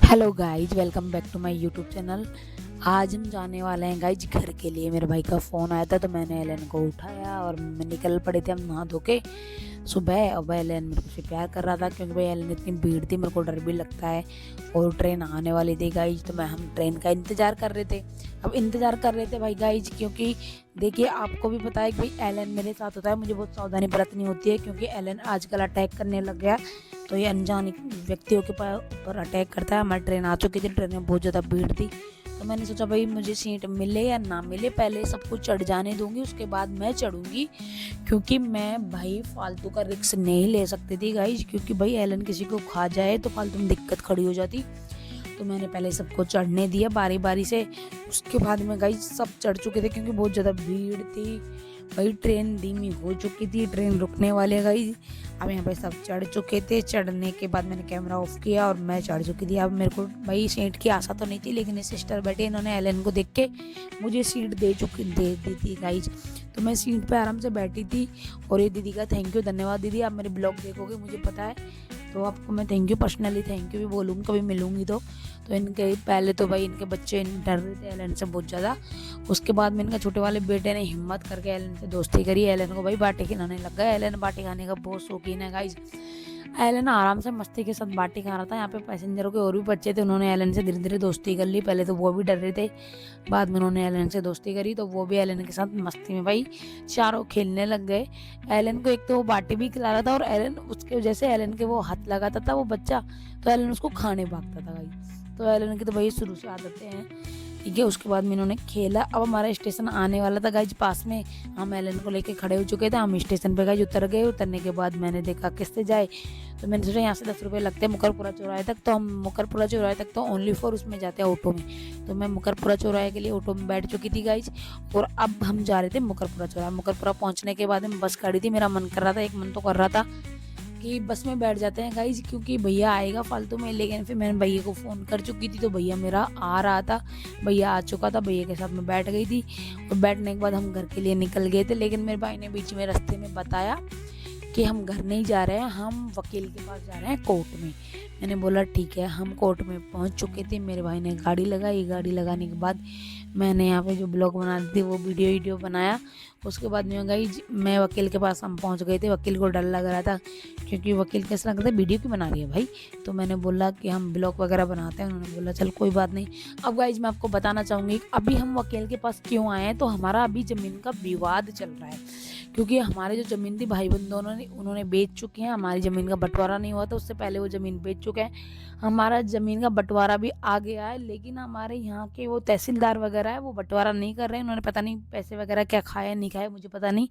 Hello guys, welcome back to my YouTube channel. आज हम जाने वाले हैं गाइज घर के लिए। मेरे भाई का फ़ोन आया था तो मैंने एलन को उठाया और मैं निकल पड़े थे हम नहा धो के सुबह। अब एलन मेरे से प्यार कर रहा था क्योंकि भाई एलन इतनी भीड़ थी, मेरे को डर भी लगता है और ट्रेन आने वाली थी गाइज। तो हम ट्रेन का इंतज़ार कर रहे थे। अब इंतज़ार कर रहे थे भाई गाइज, क्योंकि देखिए आपको भी पता है कि भाई एलन मेरे साथ होता है, मुझे बहुत सावधानी बरतनी होती है क्योंकि एलन आजकल अटैक करने लग गया। तो ये अनजान व्यक्तियों के ऊपर अटैक करता है। हमारी ट्रेन आ चुकी थी, ट्रेन में बहुत ज़्यादा भीड़ थी। तो मैंने सोचा भाई मुझे सीट मिले या ना मिले, पहले सब कुछ चढ़ जाने दूंगी, उसके बाद मैं चढ़ूंगी, क्योंकि मैं भाई फालतू का रिस्क नहीं ले सकती थी गाइज। क्योंकि भाई एलन किसी को खा जाए तो फालतू में दिक्कत खड़ी हो जाती। तो मैंने पहले सबको चढ़ने दिया बारी बारी से। उसके बाद में गाइज सब चढ़ चुके थे क्योंकि बहुत ज़्यादा भीड़ थी। भाई ट्रेन धीमी हो चुकी थी, ट्रेन रुकने वाले गाइज। अब यहाँ पे सब चढ़ चुके थे। चढ़ने के बाद मैंने कैमरा ऑफ किया और मैं चढ़ चुकी थी। अब मेरे को भाई सीट की आशा तो नहीं थी, लेकिन सिस्टर बैठे, इन्होंने एलन को देख के मुझे सीट दे दी थी गाइज। तो मैं सीट पे आराम से बैठी थी। और ये दीदी का थैंक यू, धन्यवाद दीदी, आप मेरे ब्लॉग देखोगे मुझे पता है, तो आपको मैं thank you personally thank you भी बोलूँगी कभी मिलूँगी तो। इनके पहले तो भाई इनके बच्चे डर रहे थे एलन से बहुत ज़्यादा। उसके बाद में इनके छोटे वाले बेटे ने हिम्मत करके एलन से दोस्ती करी। एलन को भाई बाटी खिलाने लग गया। एलन बाटी खाने का बहुत शौकीन है गाइज। एलन आराम से मस्ती के साथ बाटी खा रहा था। यहाँ पे पैसेंजरों के और भी बच्चे थे, उन्होंने एलन से धीरे धीरे दोस्ती कर ली। पहले तो वो भी डर रहे थे, बाद में उन्होंने एलन से दोस्ती करी तो वो भी एलन के साथ मस्ती में भाई चारों खेलने लग गए। एलन को एक तो वो बाटी भी खिला रहा था और एलन उसके वजह से एलन के वो हाथ लगाता था वो बच्चा, तो एलन उसको खाने भागता था भाई। तो एलन की तो भाई शुरू से आदतें हैं, ठीक है। उसके बाद में इन्होंने खेला। अब हमारा स्टेशन आने वाला था गाइज पास में। हम एलन को लेके खड़े हो चुके थे। हम स्टेशन पे गाइज उतर गए। उतरने के बाद मैंने देखा किससे जाए, तो मैंने सोचा यहाँ से 10 रुपये लगते हैं मुकरपुरा चौराहे तक। तो हम मुकरपुरा चौराहे तक तो ओनली फॉर उसमें जाते हैं ऑटो में। तो मैं मुकरपुरा चौराहे के लिए ऑटो में बैठ चुकी थी गाइज। और अब हम जा रहे थे मुकरपुरा चौराहा। मुकरपुरा पहुँचने के बाद में बस खड़ी थी। मेरा मन कर रहा था, एक मन तो कर रहा था कि बस में बैठ जाते हैं गाइज, क्योंकि भैया आएगा फालतू में। लेकिन फिर मैंने भैया को फ़ोन कर चुकी थी तो भैया मेरा आ रहा था, भैया आ चुका था, भैया के साथ मैं बैठ गई थी। और बैठने के बाद हम घर के लिए निकल गए थे। लेकिन मेरे भाई ने बीच में रास्ते में बताया कि हम घर नहीं जा रहे हैं, हम वकील के पास जा रहे हैं कोर्ट में। मैंने बोला ठीक है। हम कोर्ट में पहुंच चुके थे। मेरे भाई ने गाड़ी लगाई। गाड़ी लगाने के बाद मैंने यहाँ पे जो ब्लॉग बना दी थी वो वीडियो बनाया। उसके बाद में गई मैं वकील के पास, हम पहुँच गए थे। वकील को डर लग रहा था क्योंकि वकील कैसा लग रहा था, वीडियो क्यों बना रही है भाई। तो मैंने बोला कि हम ब्लॉग वगैरह बनाते हैं। उन्होंने बोला चल कोई बात नहीं। अब गाइज मैं आपको बताना चाहूँगी अभी हम वकील के पास क्यों आए हैं। तो हमारा अभी ज़मीन का विवाद चल रहा है, क्योंकि हमारी जो ज़मीन थी भाई बंधु उन्होंने बेच चुके हैं। हमारी ज़मीन का बंटवारा नहीं हुआ था, उससे पहले वो ज़मीन बेच चुके हैं। हमारा ज़मीन का बंटवारा भी आ गया है, लेकिन हमारे यहाँ के वो तहसीलदार वगैरह है वो बंटवारा नहीं कर रहे हैं। उन्होंने पता नहीं पैसे वगैरह क्या खाए नहीं खाए मुझे पता नहीं,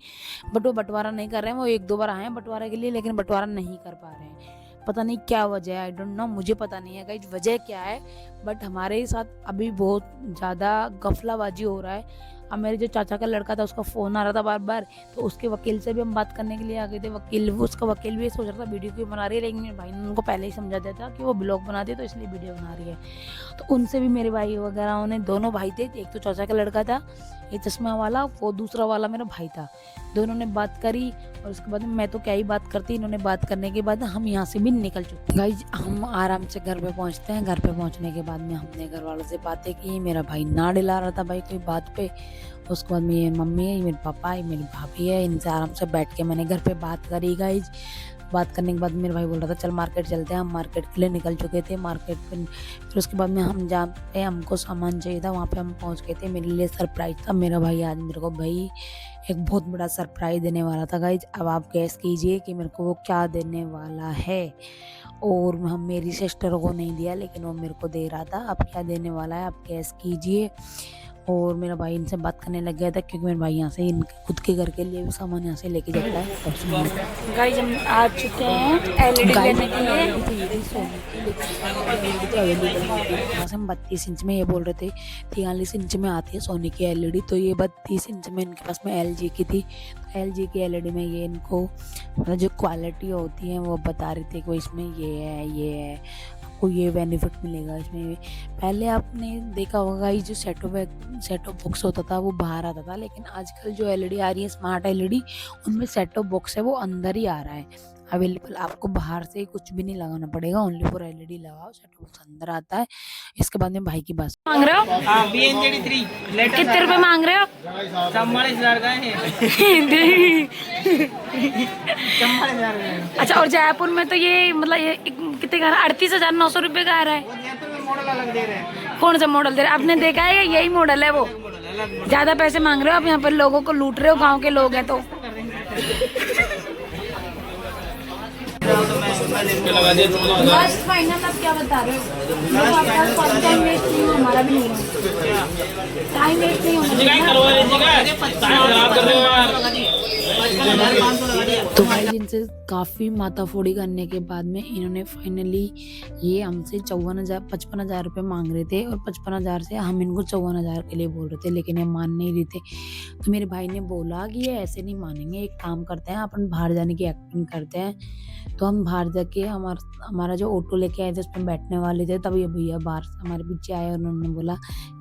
बट वो बंटवारा नहीं कर रहे हैं। वो 1-2 बार आए हैं बंटवारे के लिए, लेकिन बंटवारा नहीं कर पा रहे हैं। पता नहीं क्या वजह है, आई डोंट नो, मुझे पता नहीं है गाइज वजह क्या है। बट हमारे साथ अभी बहुत ज़्यादा गफलाबाजी हो रहा है। अब मेरे जो चाचा का लड़का था उसका फ़ोन आ रहा था बार बार, तो उसके वकील से भी हम बात करने के लिए आ गए थे। उसका वकील भी सोच रहा था वीडियो क्यों बना रही है, लेकिन मेरे भाई ने उनको पहले ही समझा दिया था कि वो ब्लॉग बनाती है तो इसलिए वीडियो बना रही है। तो उनसे भी मेरे भाई वगैरह उन्हें, दोनों भाई थे, एक तो चाचा का लड़का था ये चश्मा वाला, वो दूसरा वाला मेरा भाई था। दोनों ने बात करी और उसके बाद मैं तो क्या ही बात करती। इन्होंने बात करने के बाद हम यहाँ से भी निकल चुके गाइज। हम आराम से घर पे पहुँचते हैं। घर पे पहुँचने के बाद में हमने घर वालों से बातें की। मेरा भाई ना डिला रहा था भाई कोई बात पे। उसके बाद मेरी मम्मी है, मेरे पापा है, मेरी भाभी है, इनसे आराम से बैठ के मैंने घर पे बात करी गाइज। बात करने के बाद मेरे भाई बोल रहा था चल मार्केट चलते हैं। हम मार्केट के लिए निकल चुके थे। मार्केट पे फिर उसके बाद में हम जहाँ पे हमको सामान चाहिए था वहाँ पे हम पहुँच गए थे। मेरे लिए सरप्राइज था। मेरा भाई आज मेरे को भाई एक बहुत बड़ा सरप्राइज देने वाला था गाइज। अब आप गैस कीजिए कि मेरे को वो क्या देने वाला है। और हम मेरी सिस्टर को नहीं दिया, लेकिन वो मेरे को दे रहा था। अब क्या देने वाला है आप गैस कीजिए। और मेरा भाई इनसे बात करने लग गया था क्योंकि मेरे भाई यहाँ से इनके खुद के घर के लिए भी सामान यहाँ से लेके जाता है। गाइस हम आ चुके हैं एलईडी लेने के लिए। हम 32 इंच में, ये बोल रहे थे 43 इंच में आती है सोनी की एलईडी, तो ये 32 इंच में इनके पास में एलजी की थी। तो एलजी की एलईडी में ये इनको मतलब जो क्वालिटी होती है वो बता रहे थे कि इसमें ये है आपको ये बेनिफिट मिलेगा इसमें। पहले आपने देखा होगा ये जो सेट ऑफ बॉक्स होता था वो बाहर आता था, लेकिन आजकल जो एलईडी आ रही है स्मार्ट एलईडी, उनमें सेट ऑफ बॉक्स है वो अंदर ही आ रहा है। अवेलेबल। आपको बाहर से कुछ भी नहीं लगाना पड़ेगा, ओनली फॉर एलईडी लगाओ, सेट बॉक्स अंदर आता है। इसके बाद में भाई की बात मांग रहे हो। हाँ BNZD3 कितने रुपए मांग रहे हो? 44,000 का है। 44,000 का है। अच्छा, और जयपुर में तो ये मतलब ये कितने का 38,900 रुपये का आ रहा है। वो जयपुर में मॉडल अलग दे रहे हैं। कौन सा मॉडल दे रहे हैं? आपने देखा है यही मॉडल है वो? ज्यादा पैसे मांग रहे हो आप, यहाँ पर लोगों को लूट रहे हो, गाँव के लोग हैं तो। लास्ट फाइनल आप क्या बता रहे हो? टाइम वेस्ट नहीं हो, हमारा भी नहीं हो, टाइम वेस्ट नहीं होना। तो भाई इनसे काफ़ी माथाफोड़ी करने के बाद में इन्होंने फाइनली ये हमसे 55,000 रुपये मांग रहे थे, और 55,000 से हम इनको 54,000 के लिए बोल रहे थे, लेकिन ये मान नहीं रहे थे। तो मेरे भाई ने बोला कि ये ऐसे नहीं मानेंगे, एक काम करते हैं, अपन बाहर जाने की एक्टिंग करते हैं। तो हम बाहर जाके हमारा जो ऑटो लेके आए थे उसमें बैठने वाले थे, तब ये भैया बाहर से हमारे पीछे आए और उन्होंने बोला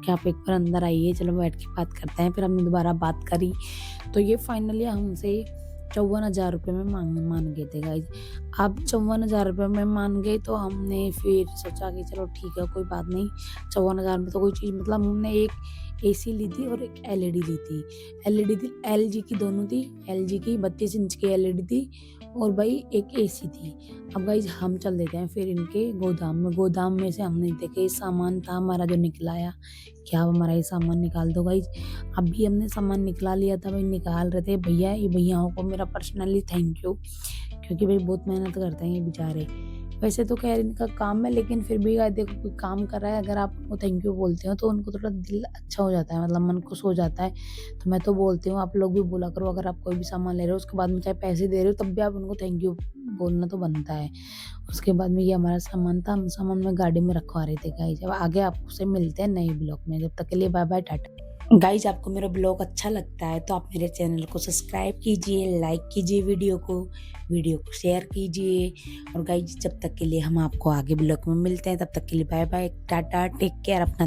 कि आप एक बार अंदर आइए, चलो बैठ के बात करते हैं। फिर हमने दोबारा बात करी, तो ये फाइनली हमसे 54,000 रुपये में मान गए थे गाइज। अब 54,000 रुपये में मान गए तो हमने फिर सोचा कि चलो ठीक है, कोई बात नहीं, 54,000 में तो कोई चीज़, मतलब हमने एक एसी ली थी और एक एलईडी ली थी। एलईडी थी एलजी की, दोनों थी एलजी की, 32 इंच की एलईडी थी, और भाई एक एसी थी। अब गाइज हम चल देते हैं फिर इनके गोदाम में से हमने देखे सामान था हमारा जो निकलाया, क्या हमारा ये सामान निकाल दो गाइज। अभी हमने सामान निकला लिया था, भाई निकाल रहे थे भैया, ये भैयाओं को मेरा पर्सनली थैंक यू, क्योंकि भाई बहुत मेहनत करते हैं ये बेचारे। वैसे तो खैर इनका काम है, लेकिन फिर भी गाइस देखो, कोई काम कर रहा है, अगर आप उनको थैंक यू बोलते हो तो उनको थोड़ा दिल अच्छा हो जाता है, मतलब मन खुश हो जाता है। तो मैं तो बोलती हूँ, आप लोग भी बोला करो, अगर आप कोई भी सामान ले रहे हो उसके बाद में चाहे पैसे दे रहे हो तब भी आप उनको थैंक यू बोलना तो बनता है। उसके बाद में ये हमारा सामान था, हम सामान में गाड़ी में रखवा रहे थे गाइस। अब आगे आपसे मिलते हैं नए ब्लॉग में, जब तक के लिए बाय बाय, टाटा। गाइज आपको मेरा ब्लॉग अच्छा लगता है तो आप मेरे चैनल को सब्सक्राइब कीजिए, लाइक कीजिए, वीडियो को शेयर कीजिए। और गाइज जब तक के लिए हम आपको आगे ब्लॉग में मिलते हैं, तब तक के लिए bye bye, tata, take care अपना।